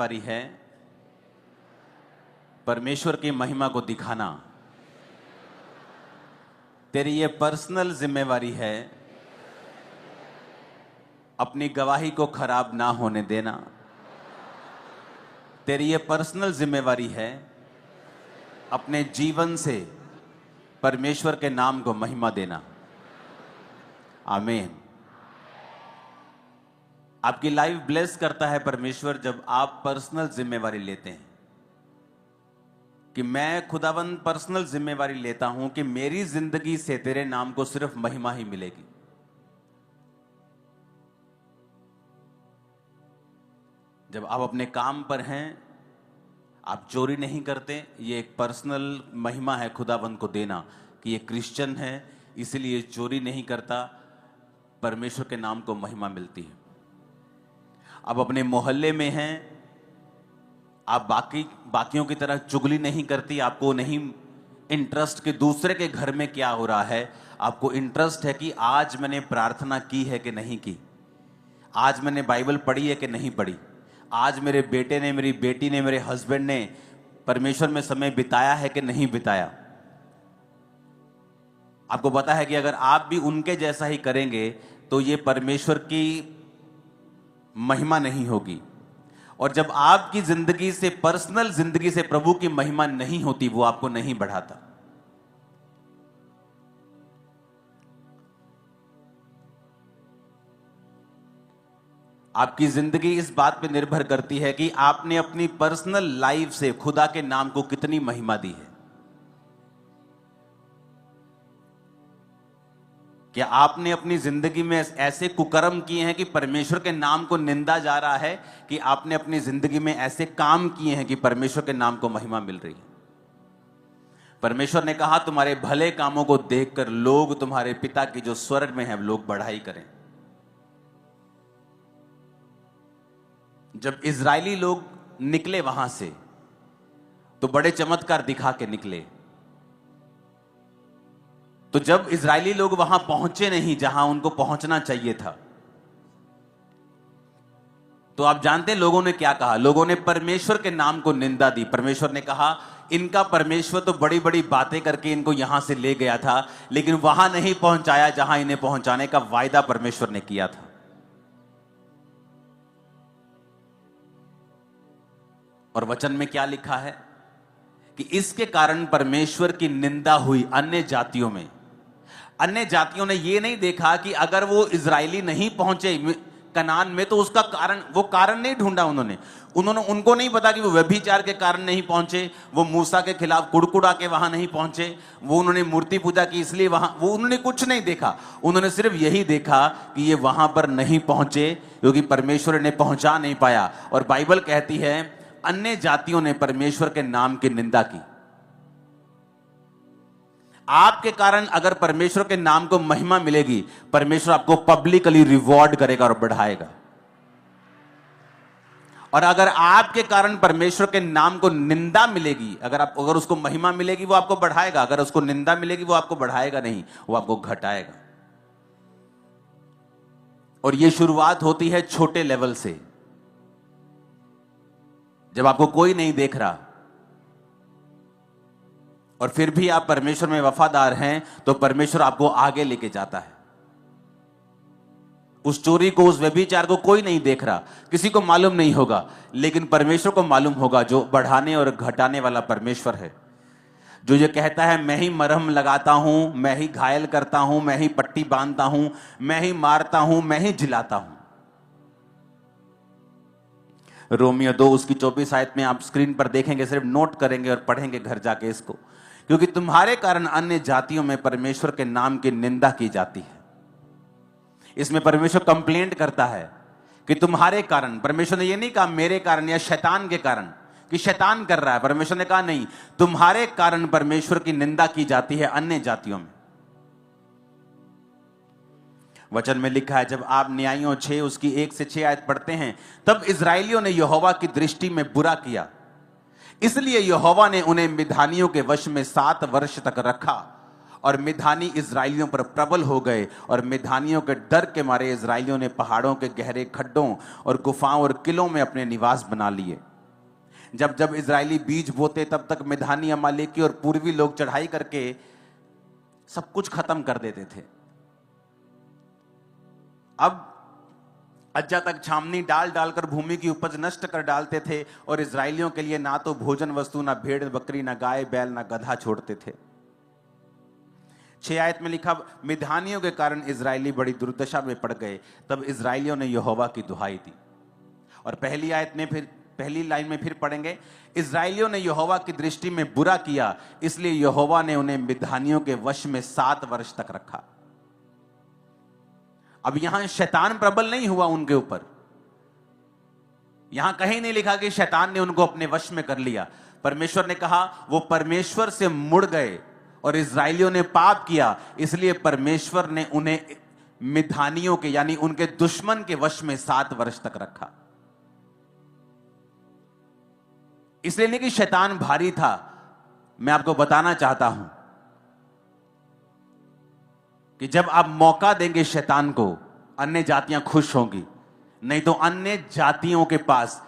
जिम्मेवारी है परमेश्वर की महिमा को दिखाना। तेरी ये पर्सनल जिम्मेवारी है अपनी गवाही को खराब ना होने देना। तेरी ये पर्सनल जिम्मेवारी है अपने जीवन से परमेश्वर के नाम को महिमा देना। आमीन। आपकी लाइफ ब्लेस करता है परमेश्वर जब आप पर्सनल जिम्मेवारी लेते हैं कि मैं खुदावन पर्सनल जिम्मेवारी लेता हूं कि मेरी जिंदगी से तेरे नाम को सिर्फ महिमा ही मिलेगी। जब आप अपने काम पर हैं, आप चोरी नहीं करते, ये एक पर्सनल महिमा है खुदावन को देना कि ये क्रिश्चियन है इसलिए चोरी नहीं करता, परमेश्वर के नाम को महिमा मिलती है। आप अपने मोहल्ले में हैं, आप बाकियों की तरह चुगली नहीं करती, आपको नहीं इंटरेस्ट कि दूसरे के घर में क्या हो रहा है, आपको इंटरेस्ट है कि आज मैंने प्रार्थना की है कि नहीं की, आज मैंने बाइबल पढ़ी है कि नहीं पढ़ी, आज मेरे बेटे ने, मेरी बेटी ने, मेरे हस्बैंड ने परमेश्वर में समय बिताया है कि नहीं बिताया। आपको पता है कि अगर आप भी उनके जैसा ही करेंगे तो ये परमेश्वर की महिमा नहीं होगी। और जब आपकी जिंदगी से, पर्सनल जिंदगी से प्रभु की महिमा नहीं होती, वो आपको नहीं बढ़ाता। आपकी जिंदगी इस बात पे निर्भर करती है कि आपने अपनी पर्सनल लाइफ से खुदा के नाम को कितनी महिमा दी है। क्या आपने अपनी जिंदगी में ऐसे कुकर्म किए हैं कि परमेश्वर के नाम को निंदा जा रहा है, कि आपने अपनी जिंदगी में ऐसे काम किए हैं कि परमेश्वर के नाम को महिमा मिल रही है। परमेश्वर ने कहा तुम्हारे भले कामों को देखकर लोग तुम्हारे पिता की जो स्वर्ग में है लोग बढ़ाई करें। जब इजरायली लोग निकले वहां से तो बड़े चमत्कार दिखा के निकले। तो जब इजरायली लोग वहां पहुंचे नहीं जहां उनको पहुंचना चाहिए था, तो आप जानते हैं लोगों ने क्या कहा? लोगों ने परमेश्वर के नाम को निंदा दी। परमेश्वर ने कहा इनका परमेश्वर तो बड़ी बड़ी बातें करके इनको यहां से ले गया था, लेकिन वहां नहीं पहुंचाया जहां इन्हें पहुंचाने का वायदा परमेश्वर ने किया था। और वचन में क्या लिखा है कि इसके कारण परमेश्वर की निंदा हुई अन्य जातियों में। अन्य जातियों ने यह नहीं देखा कि अगर वो इजरायली नहीं पहुंचे कनान में तो उसका कारण, वो कारण नहीं ढूंढा उनको नहीं पता कि वो व्यभिचार के कारण नहीं पहुंचे, वो मूसा के खिलाफ कुड़कुड़ा के वहां नहीं पहुंचे, वो उन्होंने मूर्ति पूजा की इसलिए वहां, वो उन्होंने कुछ नहीं देखा। उन्होंने सिर्फ यही देखा कि ये वहां पर नहीं पहुंचे क्योंकि परमेश्वर ने पहुंचा नहीं पाया। और बाइबल कहती है अन्य जातियों ने परमेश्वर के नाम की निंदा की। आपके कारण अगर परमेश्वर के नाम को महिमा मिलेगी, परमेश्वर आपको पब्लिकली रिवॉर्ड करेगा और बढ़ाएगा। और अगर आपके कारण परमेश्वर के नाम को निंदा मिलेगी, अगर उसको महिमा मिलेगी वो आपको बढ़ाएगा, अगर उसको निंदा मिलेगी वो आपको बढ़ाएगा नहीं, वो आपको घटाएगा। और ये शुरुआत होती है छोटे लेवल से। जब आपको कोई नहीं देख रहा और फिर भी आप परमेश्वर में वफादार हैं, तो परमेश्वर आपको आगे लेके जाता है। उस चोरी को, उस व्यभिचार को कोई नहीं देख रहा, किसी को मालूम नहीं होगा, लेकिन परमेश्वर को मालूम होगा, जो बढ़ाने और घटाने वाला परमेश्वर है। जो ये कहता है मैं ही मरहम लगाता हूं, मैं ही घायल करता हूं, मैं ही पट्टी बांधता हूं, मैं ही मारता हूं, मैं ही जिलाता हूं। रोमियो 2 उसकी 24 आयत में आप स्क्रीन पर देखेंगे, सिर्फ नोट करेंगे और पढ़ेंगे घर जाके इसको। क्योंकि तुम्हारे कारण अन्य जातियों में परमेश्वर के नाम की निंदा की जाती है। इसमें परमेश्वर कंप्लेंट करता है कि तुम्हारे कारण। परमेश्वर ने यह नहीं कहा मेरे कारण या शैतान के कारण कि शैतान कर रहा है। परमेश्वर ने कहा नहीं, तुम्हारे कारण परमेश्वर की निंदा की जाती है अन्य जातियों में। वचन में लिखा है, जब आप न्यायियों 6 उसकी 1 से 6 आयत पढ़ते हैं, तब इजराइलियों ने यहोवा की दृष्टि में बुरा किया, इसलिए यहोवा ने उन्हें मिधानियों के वश में 7 वर्ष तक रखा और मिधानी इजराइलियों पर प्रबल हो गए। और मिधानियों के डर के मारे इजराइलियों ने पहाड़ों के गहरे खड्डों और गुफाओं और किलों में अपने निवास बना लिए। जब जब इजरायली बीज बोते तब तक मिधानी, अमालेकी और पूर्वी लोग चढ़ाई करके सब कुछ खत्म कर देते थे। अब अज्जा तक छावनी डाल डालकर भूमि की उपज नष्ट कर डालते थे और इजरायलियों के लिए ना तो भोजन वस्तु, ना भेड़ बकरी, ना गाय बैल, ना गधा छोड़ते थे। 6 आयत में लिखा, मिधानियों के कारण इजरायली बड़ी दुर्दशा में पड़ गए। तब इजरायलियों ने यहोवा की दुहाई दी। और पहली लाइन में फिर पढ़ेंगे, इजरायलियों ने यहोवा की दृष्टि में बुरा किया, इसलिए यहोवा ने उन्हें मिधानियों के वश में 7 वर्ष तक रखा। अब यहां शैतान प्रबल नहीं हुआ उनके ऊपर। यहां कहीं नहीं लिखा कि शैतान ने उनको अपने वश में कर लिया। परमेश्वर ने कहा वो परमेश्वर से मुड़ गए और इजरायलियों ने पाप किया, इसलिए परमेश्वर ने उन्हें मिधानियों के यानी उनके दुश्मन के वश में 7 वर्ष तक रखा। इसलिए नहीं कि शैतान भारी था। मैं आपको बताना चाहता हूं कि जब आप मौका देंगे शैतान को, अन्य जातियां खुश होंगी। नहीं तो अन्य जातियों के पास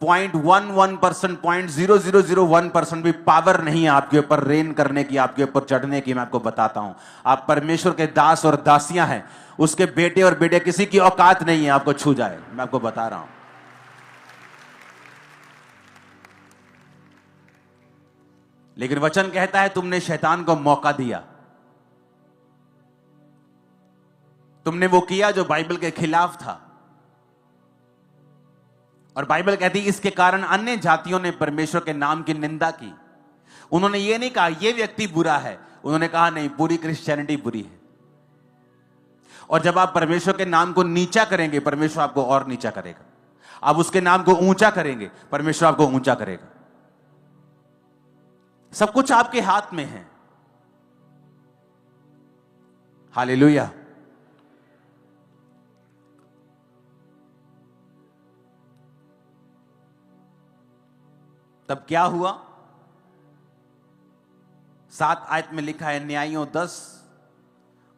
0.11%, 0.0001% भी पावर नहीं है आपके ऊपर रेन करने की, आपके ऊपर चढ़ने की। मैं आपको बताता हूं, आप परमेश्वर के दास और दासियां हैं। उसके बेटे और बेटे किसी की औकात नहीं है आपको छू जाए। मैं आपको बता रहा हूं। लेकिन वचन कहता है तुमने शैतान को मौका दिया, तुमने वो किया जो बाइबल के खिलाफ था। और बाइबल कहती है इसके कारण अन्य जातियों ने परमेश्वर के नाम की निंदा की। उन्होंने ये नहीं कहा ये व्यक्ति बुरा है, उन्होंने कहा नहीं, पूरी क्रिश्चियनिटी बुरी है। और जब आप परमेश्वर के नाम को नीचा करेंगे, परमेश्वर आपको और नीचा करेगा। आप उसके नाम को ऊंचा करेंगे, परमेश्वर आपको ऊंचा करेगा। सब कुछ आपके हाथ में है। हालेलुया। तब क्या हुआ? 7 आयत में लिखा है, न्यायियों 10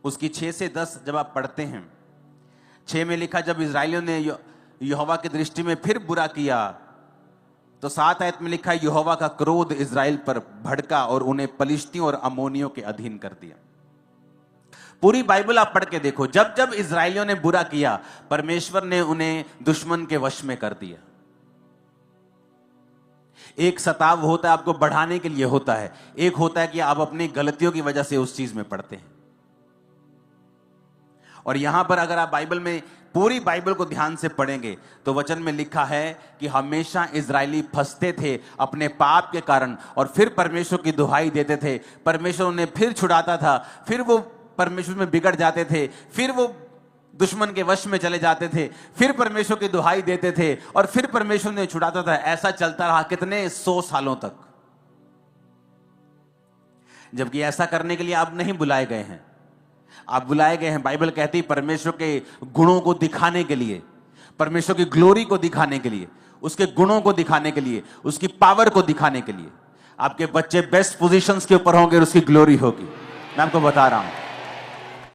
उसकी 6 से 10 जब आप पढ़ते हैं, 6 में लिखा जब इजरायलियों ने यहोवा की दृष्टि में फिर बुरा किया, तो 7 आयत में लिखा यहोवा का क्रोध इजराइल पर भड़का और उन्हें पलिश्तियों और अमोनियों के अधीन कर दिया। पूरी बाइबल आप पढ़ के देखो, जब जब इजरायलियों ने बुरा किया, परमेश्वर ने उन्हें दुश्मन के वश में कर दिया। एक सताव होता है आपको बढ़ाने के लिए होता है, एक होता है कि आप अपनी गलतियों की वजह से उस चीज में पड़ते हैं। और यहां पर अगर आप बाइबल में पूरी बाइबल को ध्यान से पढ़ेंगे तो वचन में लिखा है कि हमेशा इजरायली फंसते थे अपने पाप के कारण, और फिर परमेश्वर की दुहाई देते थे। परमेश्वर उन्हें फिर छुड़ाता था, फिर वो परमेश्वर में बिगड़ जाते थे, फिर वो दुश्मन के वश में चले जाते थे, फिर परमेश्वर की दुहाई देते थे और फिर परमेश्वर ने छुड़ाता था। ऐसा चलता रहा कितने 100 सालों तक। जबकि ऐसा करने के लिए आप नहीं बुलाए गए हैं। आप बुलाए गए हैं, बाइबल कहती है, परमेश्वर के गुणों को दिखाने के लिए, परमेश्वर की ग्लोरी को दिखाने के लिए, उसके गुणों को दिखाने के लिए, उसकी पावर को दिखाने के लिए। आपके बच्चे बेस्ट पोजीशंस के ऊपर होंगे और उसकी ग्लोरी होगी। मैं आपको बता रहा हूं।